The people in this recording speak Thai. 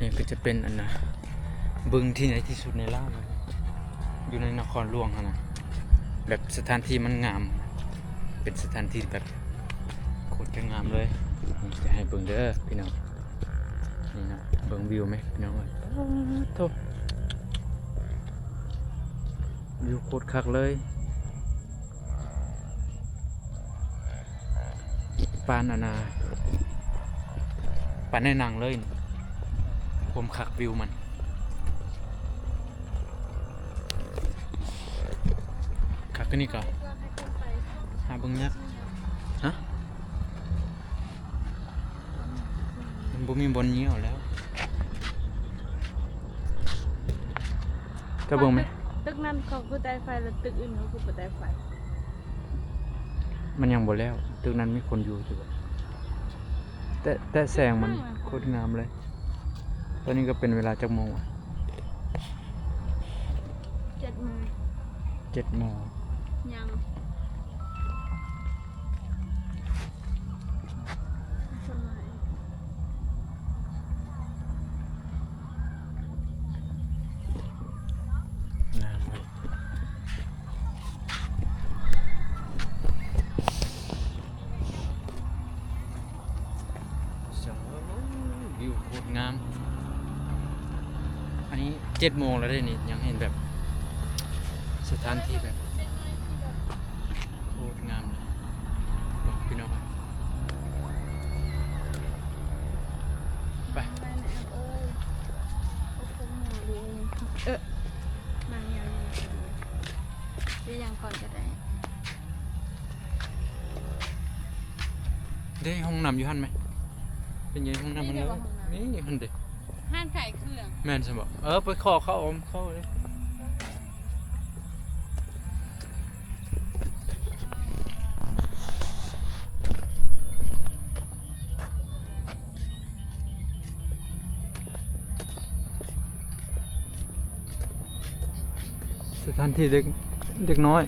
นี่ก็จะเป็นอันนะบึงที่ไหนที่สุดในลาวเลยอยู่ในนครหลวงนะแบบสถานที่มันงามเป็นสถานที่แบบโคตรจะงามเลยจะให้เบิ่งเด้อพี่น้องนี่นะเบิ่งวิวไหมพี่น้องโธ่วิวโคตรคักเลยปานนาปานในหนังเลยผมคักวิวมันคักก็นี่ก่อนหาเบิ่งยักษ์ฮะมันบ่มีบนเงี้ยวแล้วจะเบิ่งไหมตึกนั้นเขาคือไต้ไฟแล้วตึกอื่นเขาคือบ่ไต้ไฟมันยังบ่แล้วตึกนั้นมีคนอยู่อยู่แต่แสงมันโคตรงามเลยตอนนี้ก็เป็นเวลาจักโมงวะ 7 โมง 7 โมงยังสมัยงามเลยวิวโคตรงามอันนี้7 โมงแล้วได้นี่ยังเห็นแบบสถานที่แบบโคตรงามเลยพี่น้องไปไปไหนเอ้ยเขาคงหาดีนางยังหรือยังก่อนก็ได้ได้ห้องน้ำอยู่หันไหมเป็นยังห้องน้ำมันเลยนี่หันเด็ก ห้านขายเครื่อง แม่นใช่บ่ไปขอเข้าอมเข้าเลยสถานที่เด็กน้อย